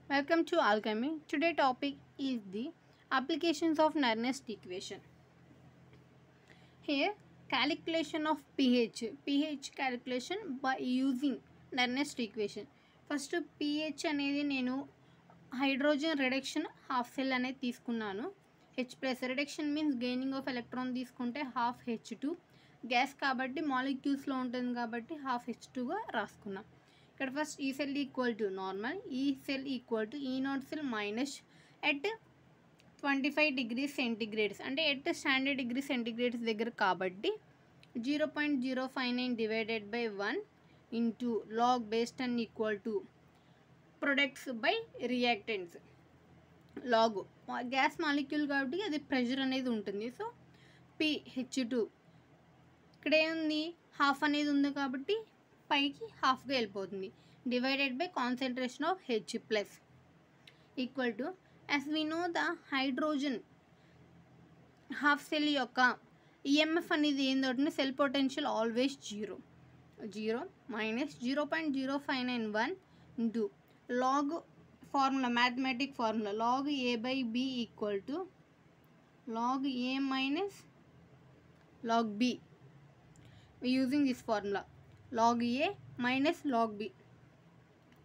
Welcome to Alchemy. Today's topic is the applications of Nernst equation. Here, calculation of pH calculation by using Nernst equation. First pH అనేది నేను hydrogen reduction half cell అనేది తీసుకున్నాను. H plus reduction means gaining of electron తీసుకుంటే half H2 gas కాబట్టి మాలిక్యూల్స్లో ఉంటుంది కాబట్టి half H2గా రాసుకున్నాం. ఇక్కడ first E cell equal to normal, E cell equal to E naught cell minus at 25 degrees centigrades అంటే at standard degree centigrades దగ్గర కాబట్టి 0.059 divided by 1 into log base 10 equal to products by reactants. Log gas molecule కాబట్టి అది pressure అనేది ఉంటుంది. So PH2 ఇక్కడ ఏముంది half అనేది ఉంది కాబట్టి పైకి హాఫ్గా వెళ్ళిపోతుంది. Divided by concentration of H plus equal to as we know the hydrogen half cell యొక్క ఈఎంఎఫ్ అనేది ఏంటంటే cell potential always zero minus 0.0591 into log formula mathematic formula log A by B equal to log A minus log B using this formula log A minus log B.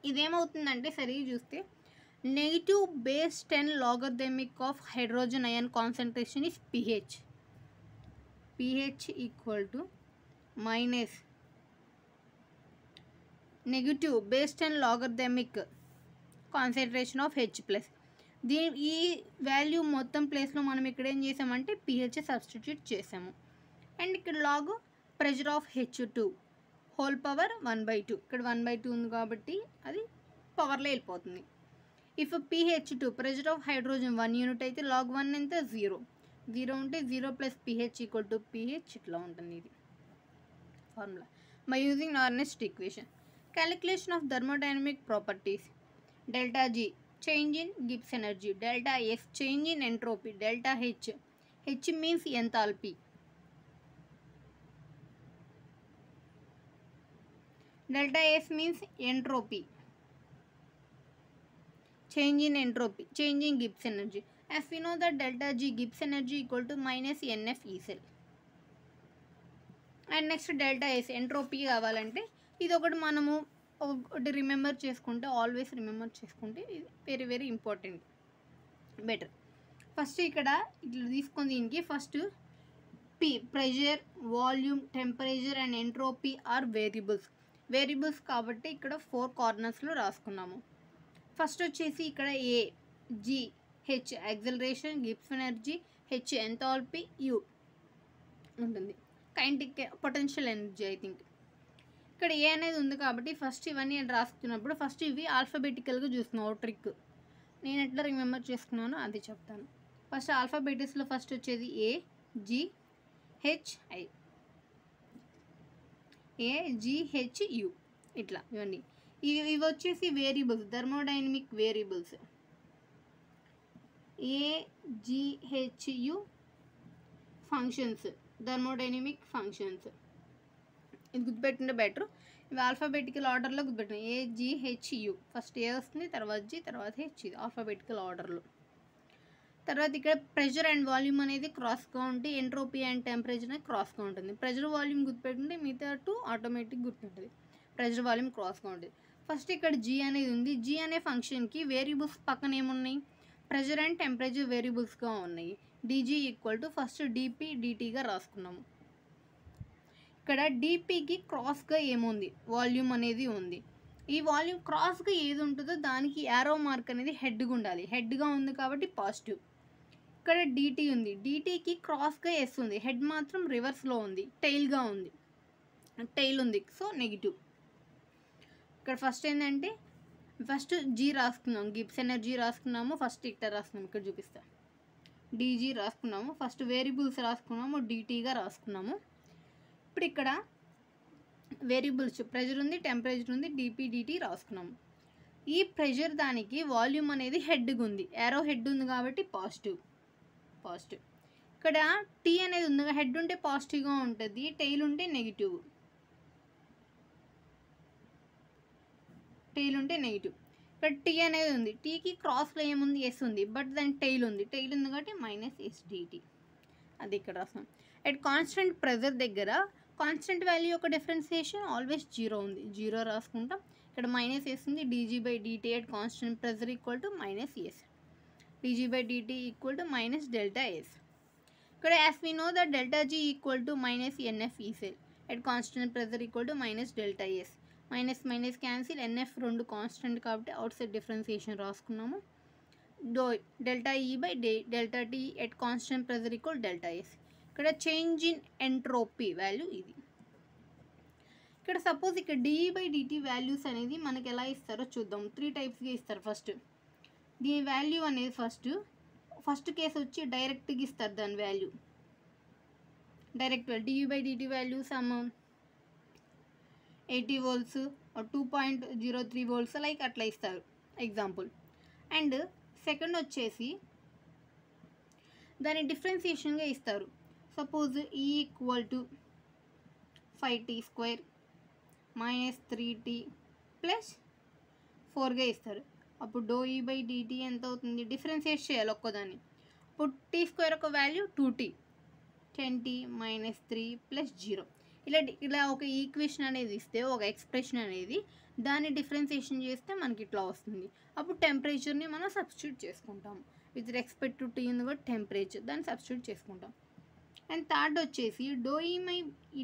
ఇదేమవుతుందంటే సరిగ్గా చూస్తే negative base 10 logarithmic of hydrogen ion concentration is pH equal to minus negative base 10 logarithmic concentration of H plus. ఈ value మొత్తం ప్లేస్లో మనం ఇక్కడ ఏం చేసామంటే pH సబ్స్టిట్యూట్ చేసాము. అండ్ ఇక్కడ log pressure of H2 whole power 1/2 ఇక్కడ 1/2 ఉంది కాబట్టి అది పవర్లో వెళ్ళిపోతుంది. If PH2 pressure of hydrogen 1 unit అయితే లాగ్ 1 ఎంత 0 ఉంటే 0 plus pH equal to pH ఇట్లా ఉంటుంది. ఇది formula by using Nernst equation. Calculation of thermodynamic properties. Delta G change in Gibbs energy, delta S change in entropy, delta H means enthalpy, delta S means entropy, change in entropy, change in Gibbs energy. As we know that delta G Gibbs energy equal to minus NF E cell. And next delta S entropy కావాలంటే ఇది ఒకటి మనము ఒకటి remember చేసుకుంటే always remember చేసుకుంటే ఇది very very important better. First ఇక్కడ ఇట్లా తీసుకొని దీనికి first P pressure, volume, temperature and entropy are variables కాబట్టి ఇక్కడ 4 కార్నర్స్లో రాసుకున్నాము. ఫస్ట్ వచ్చేసి ఇక్కడ A G H acceleration, Gibbs energy, H enthalpy, U ఉంటుంది kinetic potential energy. I think ఇక్కడ ఏ అనేది ఉంది కాబట్టి ఫస్ట్ ఇవన్నీ రాసుకున్నప్పుడు ఫస్ట్ ఇవి ఆల్ఫాబెటికల్గా చూస్తున్నావు ట్రిక్. నేను ఎట్లా రిమెంబర్ చేసుకున్నానో అది చెప్తాను. ఫస్ట్ ఆల్ఫాబెటిక్స్లో ఫస్ట్ వచ్చేది A G H I AGHU ఇట్లా ఇవన్నీ. ఇవి వచ్చేసి variables, thermodynamic variables. AGHU functions, thermodynamic functions. ఇది గుర్తుపెట్టింటే బెటర్. ఇవి ఆల్ఫాబెటికల్ ఆర్డర్లో గుర్తుపెట్టిన AGHU ఫస్ట్ ఏ వస్తుంది, తర్వాత G, తర్వాత H, ఇది ఆల్ఫాబెటికల్ ఆర్డర్లో. తర్వాత ఇక్కడ ప్రెషర్ అండ్ వాల్యూమ్ అనేది క్రాస్గా ఉంటే ఎంట్రోపీ అండ్ టెంపరేచర్ అనేది క్రాస్గా ఉంటుంది. ప్రెషర్ వాల్యూమ్ గుర్తుపెట్టుకుంటే మిగతా 2 ఆటోమేటిక్ గుర్తుంటుంది. ప్రెషర్ వాల్యూమ్ క్రాస్గా ఉంటుంది. ఫస్ట్ ఇక్కడ G అనేది ఉంది. G అనే ఫంక్షన్కి వేరియబుల్స్ పక్కన ఏమున్నాయి, ప్రెషర్ అండ్ టెంపరేచర్ వేరియబుల్స్గా ఉన్నాయి. DG equal to first DP DTగా రాసుకున్నాము. ఇక్కడ DPకి క్రాస్గా ఏముంది, వాల్యూమ్ అనేది ఉంది. ఈ వాల్యూమ్ క్రాస్గా ఏది ఉంటుందో దానికి యారో మార్క్ అనేది హెడ్గా ఉండాలి. హెడ్గా ఉంది కాబట్టి పాజిటివ్. ఇక్కడ DT ఉంది, DTకి క్రాస్గా S ఉంది, హెడ్ మాత్రం రివర్స్లో ఉంది, టైల్గా ఉంది, టైల్ ఉంది, సో నెగిటివ్. ఇక్కడ ఫస్ట్ ఏంటంటే ఫస్ట్ G రాసుకున్నాం, గిబ్స్ ఎనర్జీ రాసుకున్నాము. ఫస్ట్ ఇక్కడ రాసుకున్నాము, ఇక్కడ చూపిస్తా. DG రాసుకున్నాము. ఫస్ట్ వేరియబుల్స్ రాసుకున్నాము, DTగా రాసుకున్నాము. ఇప్పుడు ఇక్కడ వేరియబుల్స్ ప్రెషర్ ఉంది, టెంపరేచర్ ఉంది, DP DT రాసుకున్నాము. ఈ ప్రెషర్ దానికి వాల్యూమ్ అనేది హెడ్గా ఉంది, యారో హెడ్ ఉంది కాబట్టి పాజిటివ్. ఇక్కడ T అనేది ఉంది, హెడ్ ఉంటే పాజిటివ్గా ఉంటుంది, టైల్ ఉంటే నెగిటివ్. ఇక్కడ టీ అనేది ఉంది, టీకి క్రాస్లో ఏముంది ఎస్ ఉంది, బట్ దాని టైల్ ఉంది కాబట్టి మైనస్ ఎస్ డిటి, అది ఇక్కడ రాస్తాం. అట్ కాన్స్టెంట్ ప్రెజర్ దగ్గర కాన్స్టెంట్ వాల్యూ యొక్క డిఫరెన్సియేషన్ ఆల్వేస్ జీరో ఉంది, జీరో రాసుకుంటాం. ఇక్కడ మైనస్ ఎస్ ఉంది, dg by dt at constant pressure equal to minus S, dg by dt equal to minus delta s. ఇక్కడ as we know that delta g equal to minus nf E cell at constant pressure equal to minus delta s. Minus minus cancel, nf రెండు constant కాబట్టి out side differentiation రాసుకున్నాము. Delta ఈ by delta T at constant pressure equal delta s. ఇక్కడ change in entropy value ఇది. ఇక్కడ suppose ఇక్కడ DE by dt values అనేది మనకి ఎలా ఇస్తారో చూద్దాం. 3 టైప్స్గా ఇస్తారు. దీని వాల్యూ అనేది ఫస్ట్ కేసు వచ్చి డైరెక్ట్గా ఇస్తారు. దాని value direct dU by dT value some 80 volts 2.03 volts like అట్లా ఇస్తారు ఎగ్జాంపుల్. అండ్ సెకండ్ వచ్చేసి దాని డిఫరెన్సియేషన్గా ఇస్తారు. Suppose E equal to 5t² minus 3t plus 4గా ఇస్తారు. అప్పుడు డో ఈ బై డిటీ ఎంత అవుతుంది, డిఫరెన్షియేట్ చేయాలి ఒక్కదాన్ని. అప్పుడు t² ఒక value 2t, 10t minus 3 plus 0. ఇలా ఒక ఈక్వేషన్ అనేది ఇస్తే, ఒక ఎక్స్ప్రెషన్ అనేది దాన్ని డిఫరెన్షియేషన్ చేస్తే మనకి ఇట్లా వస్తుంది. అప్పుడు టెంపరేచర్ని మనం సబ్స్టిట్యూట్ చేసుకుంటాం. విత్ రెస్పెక్ట్ టు టీ ఉంది కూడా టెంపరేచర్, దాన్ని సబ్స్టిట్యూట్ చేసుకుంటాం. అండ్ థర్డ్ వచ్చేసి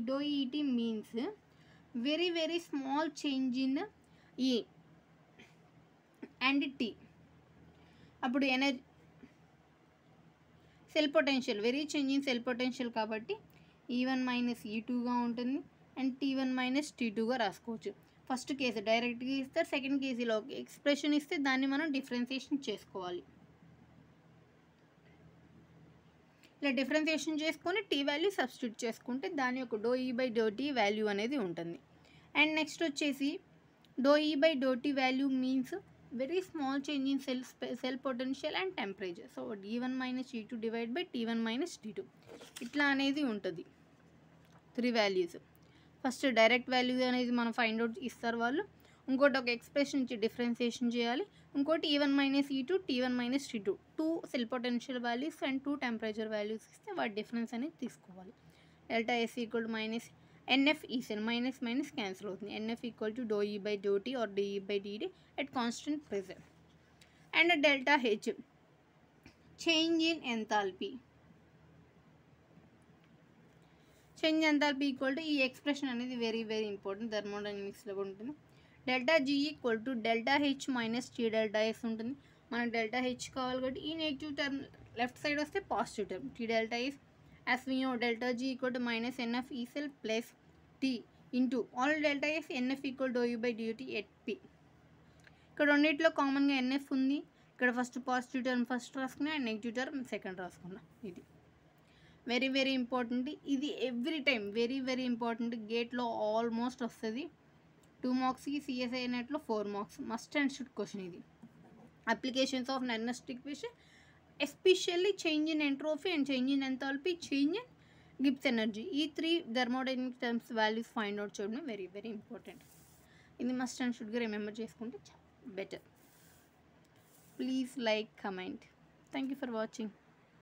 డో ET means very very small change in E and T. అప్పుడు energy cell potential, very change in cell potential కాబట్టి E1 మైనస్ E2గా ఉంటుంది అండ్ T1 మైనస్ T2గా రాసుకోవచ్చు. ఫస్ట్ కేసు డైరెక్ట్గా ఇస్తారు, సెకండ్ కేసులో ఎక్స్ప్రెషన్ ఇస్తే దాన్ని మనం డిఫరెన్సియేషన్ చేసుకోవాలి. ఇలా డిఫరెన్సియేషన్ చేసుకొని టీ వాల్యూ సబ్స్టిట్యూట్ చేసుకుంటే దాని యొక్క డో ఈ బై డో టీ వాల్యూ అనేది ఉంటుంది. అండ్ నెక్స్ట్ వచ్చేసి డో ఈ బై డో T value means very small change in cell potential and temperature. So D1 minus E2 divided by T1 minus T2 ఇట్లా అనేది ఉంటుంది. 3 వాల్యూస్. ఫస్ట్ డైరెక్ట్ వాల్యూ అనేది మనం ఫైండ్ అవుట్ ఇస్తారు వాళ్ళు. ఇంకోటి ఒక ఎక్స్ప్రెషన్ ఇచ్చి డిఫరెన్సియేషన్ చేయాలి. ఇంకోటి E1 minus E2 T1 minus T2 2 cell potential values and 2 temperature values ఇస్తే వాటి డిఫరెన్స్ అనేది తీసుకోవాలి. Delta S equal to minus NF E cell minus minus cancel అవుతుంది. NF ఈక్వల్ టు డో ఈ బై డో T or dE by dt at constant pressure. And delta H, change in enthalpy. Change in enthalpy equal to ఈ expression అనేది very very important, థర్మోడైనమిక్స్లో ఉంటుంది. Delta G equal to delta H minus T delta S ఉంటుంది. మనకు delta H కావాలి కాబట్టి ఈ negative term left side వస్తే positive term T delta S. as we know delta G equal to minus NF E cell plus T into all delta S NF equal to U by DUT at P. ఇక్కడ రెండిట్లో కామన్గా NF ఉంది. ఇక్కడ first positive term first రాసుకున్నా and negative term second రాసుకున్నా. ఇది very very important. ఇది every time very very important. గేట్లో ఆల్మోస్ట్ వస్తుంది. 2 మార్క్స్కి, సిఎస్ఐ నెట్లో 4 marks. Must and should question ఇది. Applications of Nernst equation, especially change in entropy and change in enthalpy, change in Gibbs energy. ఈ 3 thermodynamic terms values find out చేయడం very very important. ఇది must and షుడ్గా remember చేసుకుంటే better. Please like, comment. Thank you for watching.